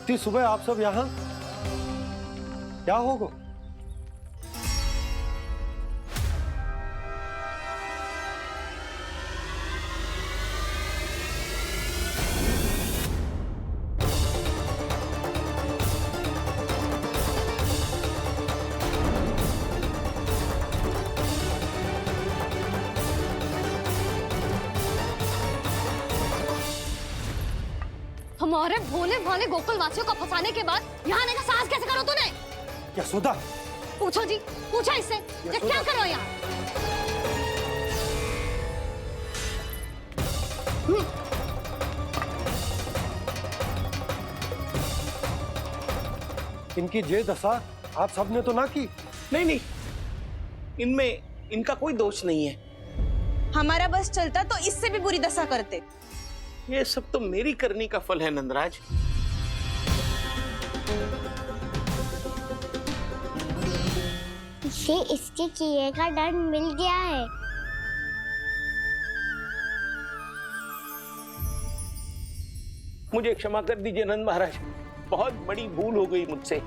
इतनी सुबह आप सब यहाँ? क्या होगा? हमारे भोले भाले गोकुल वासियों को फंसाने के बाद यहाँ आने का साहस कैसे करो तूने? यशोदा, पूछो जी, पूछो इससे, ये क्या करो यहाँ? इनकी ये दशा आप सबने तो ना की? नहीं नहीं, इनमें इनका कोई दोष नहीं है। हमारा बस चलता तो इससे भी बुरी दशा करते। ये सब तो मेरी करनी का फल है नंदराज। इसे इसके किए का दंड मिल गया है। मुझे क्षमा कर दीजिए नंद महाराज, बहुत बड़ी भूल हो गई मुझसे।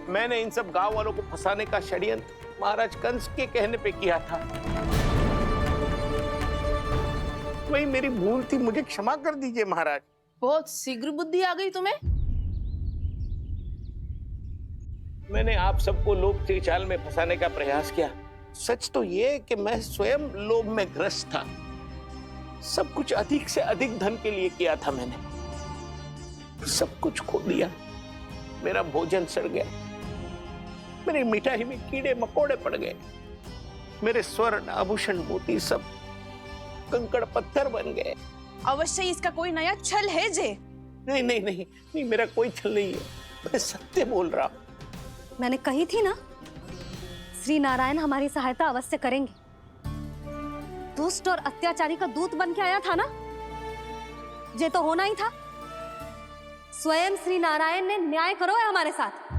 मैंने इन सब गांव वालों को फंसाने का षड्यंत्र महाराज कंस के कहने पे किया था। वही मेरी भूल थी, मुझे क्षमा कर दीजिए महाराज। बहुत शीघ्र बुद्धि आ गई तुम्हें। मैंने आप सबको लोभ के जाल में फंसाने का प्रयास किया। सच तो ये कि मैं स्वयं लोभ में ग्रस्त था। सब कुछ अधिक से अधिक धन के लिए किया था मैंने। सब कुछ खो दिया। मेरा भोजन सड़ गया, मेरी मिठाई में कीड़े मकोड़े पड़ गए, मेरे स्वर्ण आभूषण मोती सब कंकड़ पत्थर बन गए। अवश्य इसका कोई नया छल है जे। नहीं नहीं नहीं नहीं, मेरा कोई छल नहीं है, मैं सत्य बोल रहा हूं। मैंने कही थी ना, श्री नारायण हमारी सहायता अवश्य करेंगे। दुष्ट और अत्याचारी का दूत बन के आया था ना, ये तो होना ही था। स्वयं श्री नारायण ने न्याय करो है हमारे साथ।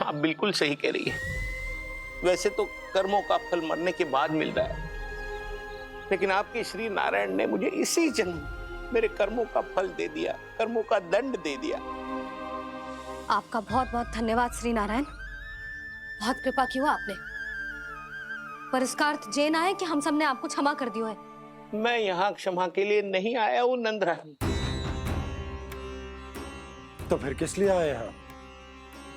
आप बिल्कुल सही कह रही है। वैसे तो कर्मों का फल मरने के बाद मिल रहा है, लेकिन आपके श्री नारायण ने मुझे इसी जन्म मेरे कर्मों का फल दे दिया, कर्मों का दंड दे दिया। आपका बहुत बहुत धन्यवाद श्री नारायण, बहुत कृपा की हो आपने। पर इसका अर्थ ये ना है कि हम सबने आपको क्षमा कर दिया है। मैं यहाँ क्षमा के लिए नहीं आया हूँ नंदरानी। तो फिर किस लिए आए यहाँ?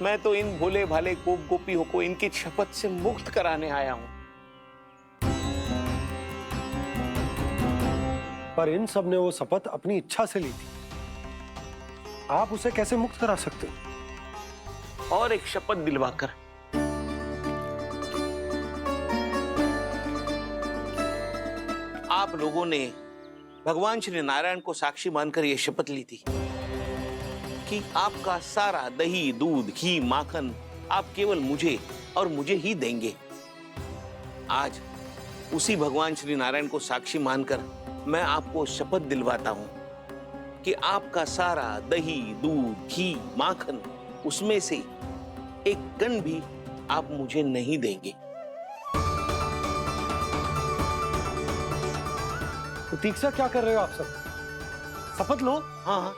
मैं तो इन भोले भाले गोप गोपियों को इनकी शपथ से मुक्त कराने आया हूँ। पर इन सब ने वो शपथ अपनी इच्छा से ली थी, आप उसे कैसे मुक्त करा सकते? और एक शपथ दिलवाकर। आप लोगों ने भगवान श्री नारायण को साक्षी मानकर यह शपथ ली थी कि आपका सारा दही, दूध, घी, माखन आप केवल मुझे और मुझे ही देंगे। आज उसी भगवान श्री नारायण को साक्षी मानकर मैं आपको शपथ दिलवाता हूं कि आपका सारा दही, दूध, घी, माखन, उसमें से एक कण भी आप मुझे नहीं देंगे। प्रतीक्षा क्या कर रहे हो आप सब? शपथ लो। हाँ हाँ,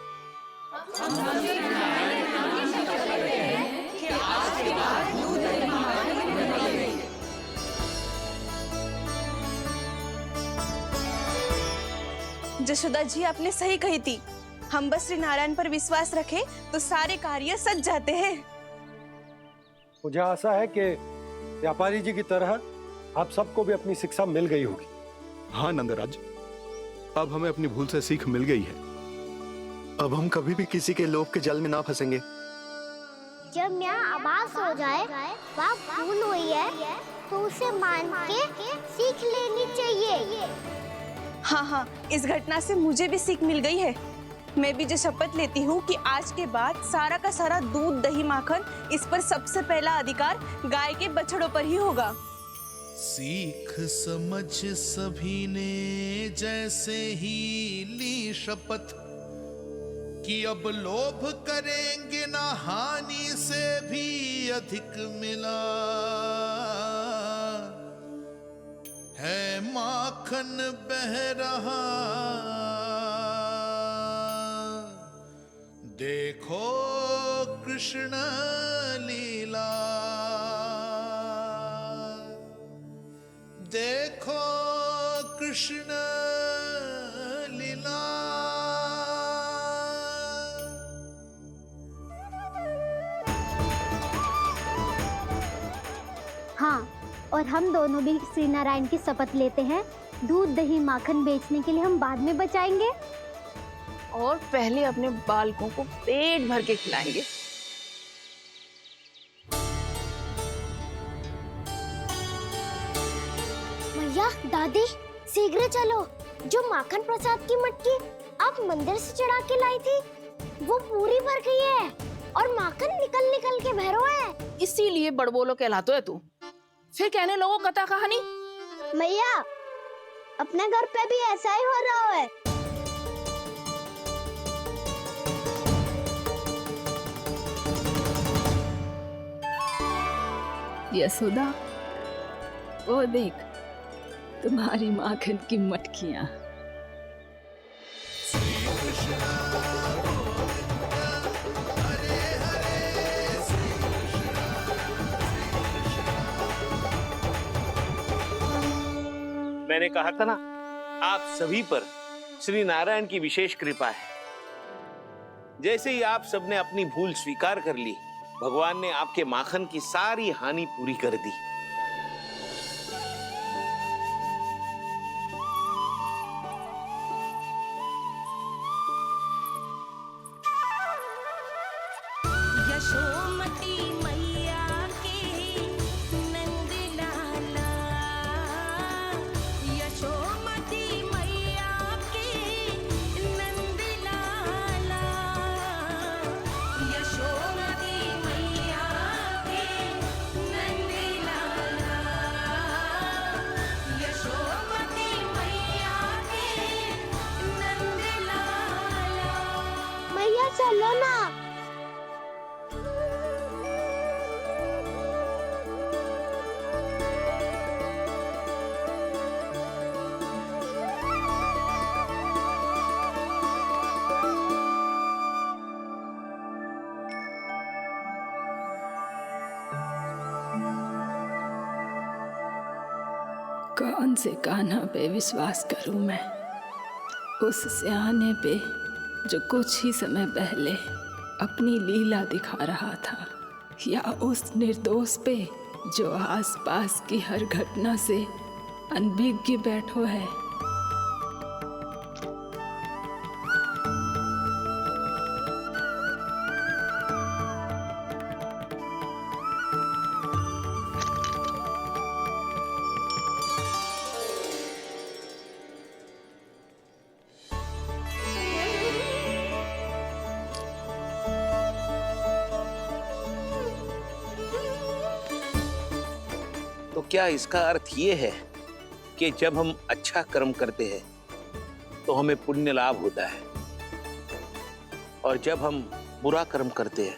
जशोदा जी आपने सही कही थी। हम बस श्री नारायण पर विश्वास रखें तो सारे कार्य सज जाते हैं। मुझे आशा है कि व्यापारी जी की तरह आप सबको भी अपनी शिक्षा मिल गई होगी। हाँ नंदराज, अब हमें अपनी भूल से सीख मिल गई है। अब हम कभी भी किसी के लोभ के जल में ना फंसेंगे। जब यहाँ आभास हो जाए वहाँ भूल हुई है तो उसे मान के सीख लेनी चाहिए। हाँ हाँ, इस घटना से मुझे भी सीख मिल गई है। मैं भी जो शपथ लेती हूँ कि आज के बाद सारा का सारा दूध दही माखन इस पर सबसे पहला अधिकार गाय के बछड़ों पर ही होगा। सीख समझ सभी ने जैसे ही ली शपथ कि अब लोभ करेंगे ना हानि से भी अधिक मिला है माखन बह रहा देखो कृष्ण लीला देखो कृष्ण लीला। हाँ, और हम दोनों भी श्री नारायण की शपथ लेते हैं, दूध दही माखन बेचने के लिए हम बाद में बचाएंगे और पहले अपने बालकों को पेट भर के खिलाएंगे। भैया दादी शीघ्र चलो, जो माखन प्रसाद की मटकी आप मंदिर से चढ़ा के लाई थी वो पूरी भर गई है और माखन निकल निकल के भरो है। इसीलिए बड़बोलो कहलाते है तू। फिर कहने लोगों कथा कहानी। भैया अपने घर पे भी ऐसा ही हो रहा है। यशोदा, वो देख तुम्हारी माखन की मटकियां। मैंने कहा था ना, आप सभी पर श्री नारायण की विशेष कृपा है। जैसे ही आप सबने अपनी भूल स्वीकार कर ली, भगवान ने आपके माखन की सारी हानि पूरी कर दी। यशोमती मैया के नंद लाला, यशोमती मैया के नंद लाला, यशोमती मैया के नंद लाला, यशोमती मैया के नंद लाला। मैया चलो ना। कौन से कान्हा पे विश्वास करूं मैं? उस सियाने पे जो कुछ ही समय पहले अपनी लीला दिखा रहा था, या उस निर्दोष पे जो आसपास की हर घटना से अनभिज्ञ बैठो है? तो क्या इसका अर्थ ये है कि जब हम अच्छा कर्म करते हैं तो हमें पुण्य लाभ होता है, और जब हम बुरा कर्म करते हैं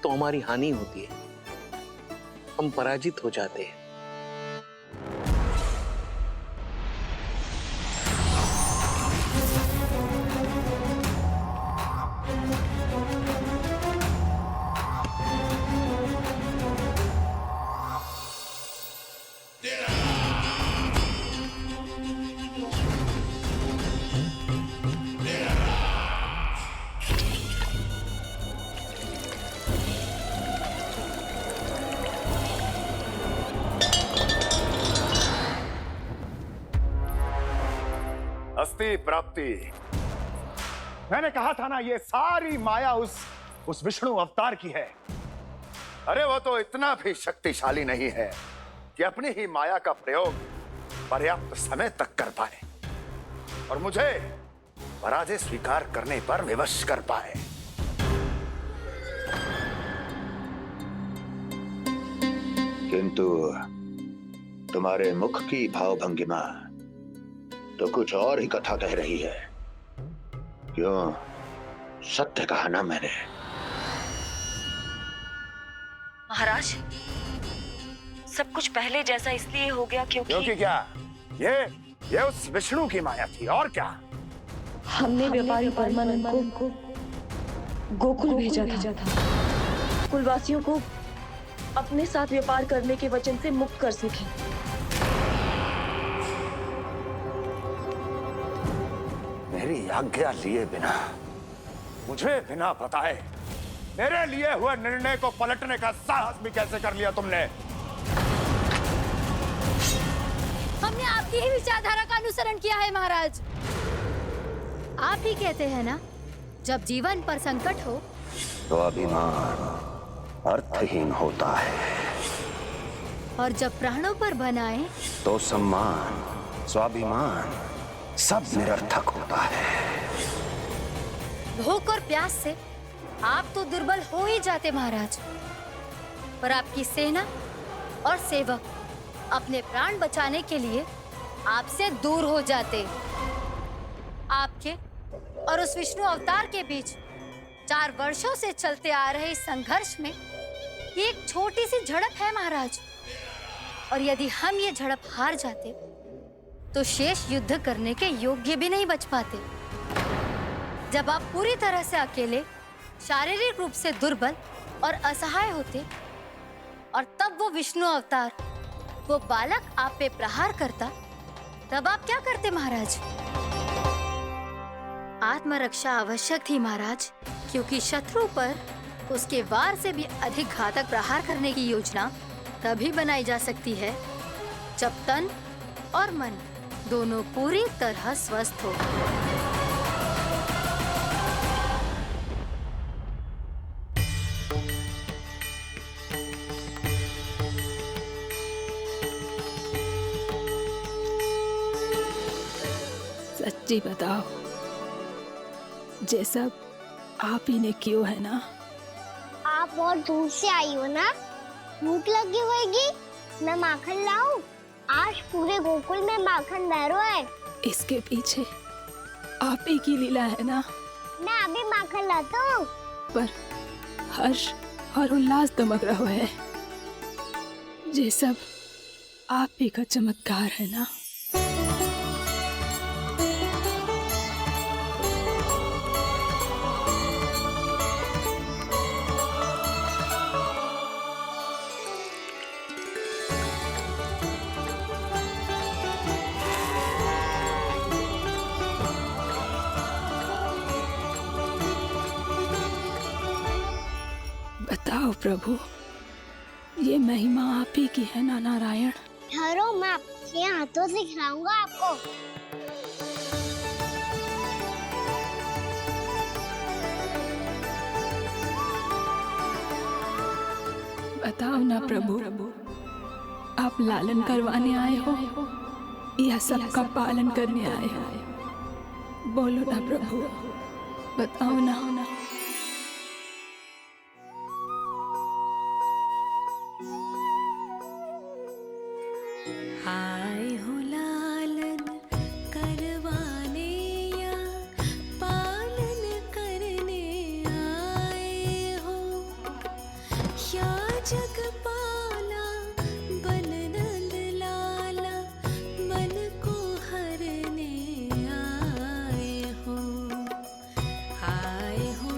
तो हमारी हानि होती है, हम पराजित हो जाते हैं? अस्ति प्राप्ति। मैंने कहा था ना, ये सारी माया उस विष्णु अवतार की है। अरे वो तो इतना भी शक्तिशाली नहीं है कि अपनी ही माया का प्रयोग पर्याप्त समय तक कर पाए और मुझे पराजय स्वीकार करने पर विवश कर पाए। किंतु तुम्हारे मुख की भावभंगिमा तो कुछ और ही कथा कह रही है। क्यों? सत्य कहा ना मैंने। महाराज, सब कुछ पहले जैसा इसलिए हो गया क्योंकि क्या? ये उस विष्णु की माया थी और क्या? हमने व्यापारी परमानंद को गोकुल भेजा था। कुलवासियों को अपने साथ व्यापार करने के वचन से मुक्त कर सके। मेरी आज्ञा लिए बिना, मुझे बिना बताए मेरे लिए हुए निर्णय को पलटने का साहस भी कैसे कर लिया तुमने? हमने आपकी ही विचारधारा का अनुसरण किया है महाराज। आप ही कहते हैं ना, जब जीवन पर संकट हो तो अभिमान अर्थहीन होता है और जब प्राणों पर बनाए तो सम्मान स्वाभिमान सब निरर्थक होता है। भूख और प्यास से आप तो दुर्बल हो ही जाते महाराज, पर आपकी सेना और सेवक अपने प्राण बचाने के लिए आपसे दूर हो जाते। आपके और उस विष्णु अवतार के बीच 4 वर्षों से चलते आ रहे इस संघर्ष में ये एक छोटी सी झड़प है महाराज, और यदि हम ये झड़प हार जाते तो शेष युद्ध करने के योग्य भी नहीं बच पाते। जब आप पूरी तरह से अकेले, शारीरिक रूप से दुर्बल और असहाय होते और तब वो विष्णु अवतार, वो बालक आप पे प्रहार करता, तब आप क्या करते महाराज? आत्मरक्षा आवश्यक थी महाराज, क्योंकि शत्रु पर उसके वार से भी अधिक घातक प्रहार करने की योजना तभी बनाई जा सकती है जब तन और मन दोनों पूरी तरह स्वस्थ हो। सच्ची बताओ, ये सब आप ही ने क्यों है ना? आप बहुत दूर से आई हो ना, भूख लगी होगी। मैं माखन लाऊं? आज पूरे गोकुल में माखन बह रहा है। इसके पीछे आप ही की लीला है ना? मैं अभी माखन लाता हूँ। पर हर्ष और उल्लास दमक रहा है, ये सब आप ही का चमत्कार है ना? बताओ प्रभु, ये महिमा आप ही की है ना नारायण? ठहरो, मैं आपके हाथों से खिलाऊंगा आपको। बताओ ना प्रभु, आप लालन करवाने आए हो या सबका पालन करने आए हो? बोलो ना प्रभु, बताओ ना। आए हो लालन करवाने या पालन करने आए हो, या जगपाला बन नंद लाला मन को हरने आए हो। आए हो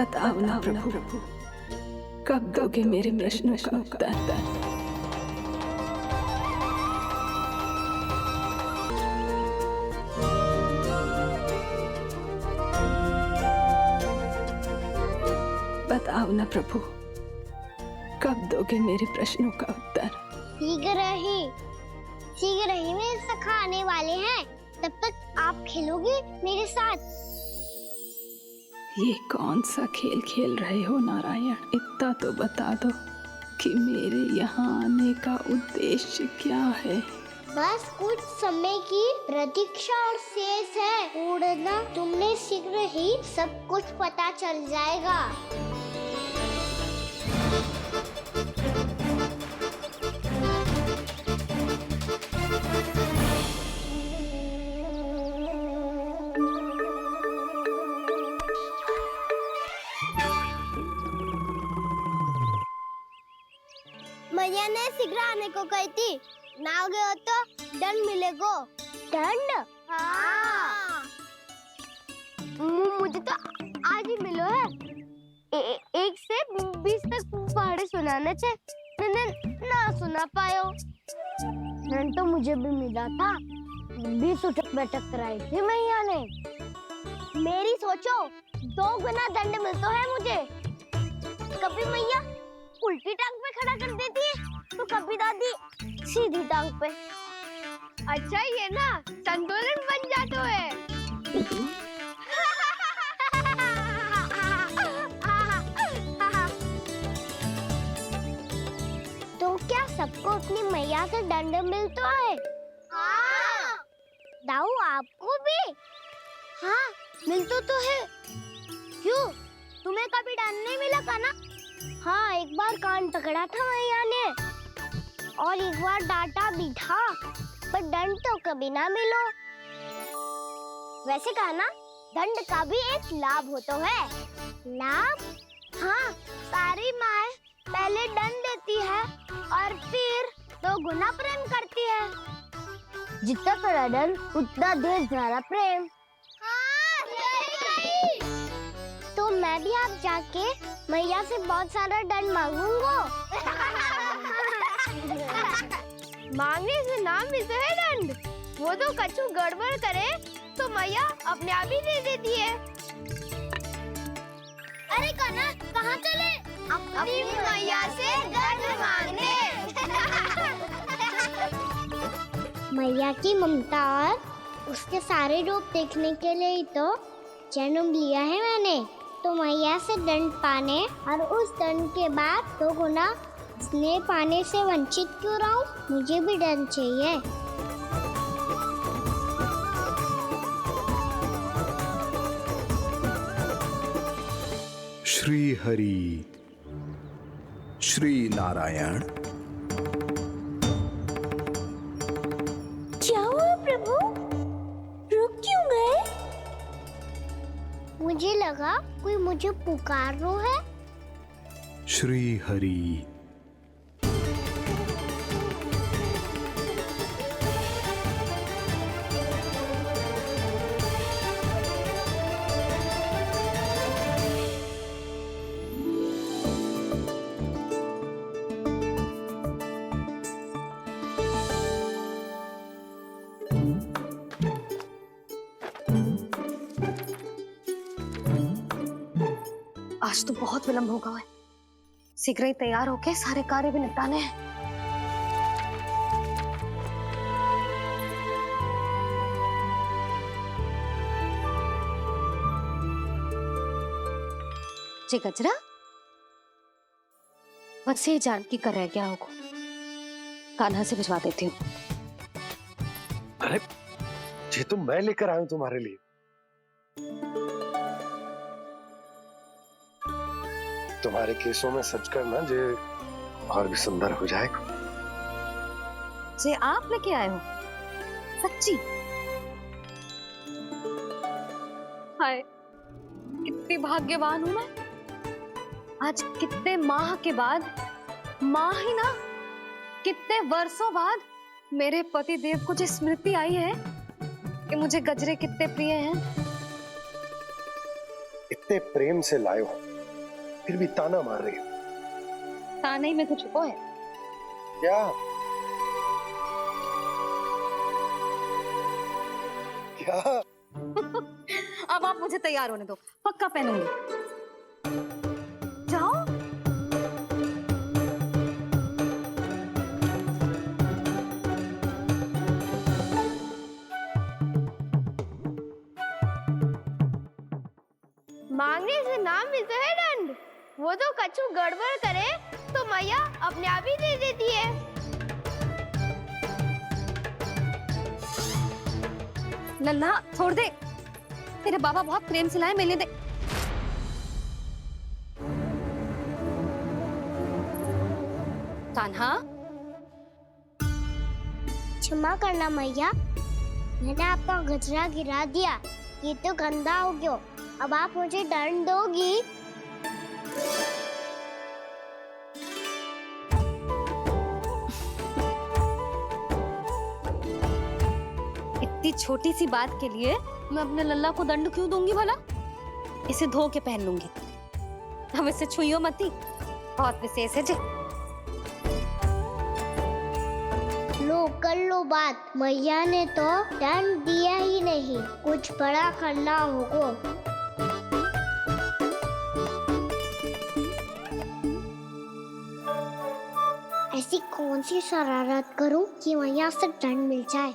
बताओ ना प्रभु, कब दोगे मेरे प्रश्नों का उत्तर? बताओ ना प्रभु, कब दोगे मेरे प्रश्नों का उत्तर? शीघ्र ही मेरे सखा आने वाले हैं। तब तक आप खेलोगे मेरे साथ। ये कौन सा खेल खेल रहे हो नारायण? इतना तो बता दो कि मेरे यहाँ आने का उद्देश्य क्या है? बस कुछ समय की प्रतीक्षा और शेष है। उड़ना तुमने शीघ्र ही सब कुछ पता चल जाएगा। मैया ने शीघ्र आने को कही थी। ना आओगे हो तो दंड मिलेगा। दंड? हाँ। मुझे तो आज ही मिलो है। 1 से 20 तक पहाड़े सुनाने थे। ना सुना पायो। दंड तो मुझे भी मिला था। 20 उठक बैठक कराई थी मैया ने। मेरी सोचो 2 गुना दंड मिलता है मुझे। कभी मैया उल्टी टांग पे खड़ा कर देती है तो कभी दादी सीधी टांग पे। अच्छा ये ना संतुलन बन जाता है। तो क्या सबको अपनी मैया से दंड मिलता है? हाँ। दाऊ आपको भी? हाँ मिलता तो है। क्यों तुम्हें कभी दंड नहीं मिला था ना? हाँ एक बार कान पकड़ा था मैया ने और एक बार डांटा भी था, पर दंड तो कभी ना मिलो। वैसे कहा ना दंड का भी एक लाभ होता है। लाभ? हाँ सारी माँ पहले दंड देती है और फिर 2 गुना प्रेम करती है। जितना बड़ा दंड उतना देर ज्यादा प्रेम। हाँ, सही। तो मैं भी आप जाके मैया से बहुत सारा दंड मांगूंगा। मांगने से ना मिलता है दंड। वो तो कछु गड़बड़ करे तो मैया अपने आप ही दे देती है। अरे कना कहाँ चले? अपनी मैया से दंड मांगने। मैया की ममता और उसके सारे रूप देखने के लिए ही तो जन्म लिया है मैंने। तो मैया से दंड पाने और उस दंड के बाद 2 गुना स्नेह पाने से वंचित क्यों रहूं? मुझे भी दंड चाहिए। श्री हरि श्री नारायण। क्या हुआ प्रभु? रुक क्यों गए? मुझे लगा कोई मुझे पुकार रहा है। श्री हरि। आज तो बहुत विलंब होगा है। शीघ्र ही तैयार होके सारे कार्य भी निपटाने हैं। जी गजरा, बस ये जानकी कर रह गया होगा। कान्हा से भिजवा देती हूँ। अरे ये तो मैं लेकर आया हूं तुम्हारे लिए। तुम्हारे केसों में सच करना जे और भी सुंदर हो जाएगा। जे आप लेके आए हो? सच्ची? हाय कितनी भाग्यवान हूं मैं। आज कितने माह के बाद, माह ही ना कितने वर्षों बाद मेरे पति देव को जो स्मृति आई है कि मुझे गजरे कितने प्रिय हैं। इतने प्रेम से लायो फिर भी ताना मार रही हो। ताने में कुछ छुपो है क्या? क्या? अब आप मुझे तैयार होने दो, पक्का पहनूंगी। जाओ। मांगने से नाम मिलता है दंड। वो तो कछु गड़बड़ करे तो मैया अपने आप ही दे देती है। लल्ला छोड़ दे, तेरे बाबा बहुत प्रेम से लाए, मिलने दे। कान्हा, क्षमा करना मैया, मैंने आपका गजरा गिरा दिया, ये तो गंदा हो गया। अब आप मुझे दंड दोगी? इतनी छोटी सी बात के लिए मैं अपने लल्ला को दंड क्यों दूंगी भला? इसे धो के पहन लूंगी। अब इसे छुइयो मती, बहुत विशेष है जी। लो कर लो बात, मैया ने तो दंड दिया ही नहीं, कुछ बड़ा करना होगा। ऐसी कौन सी शरारत करूं कि मैया से दंड मिल जाए?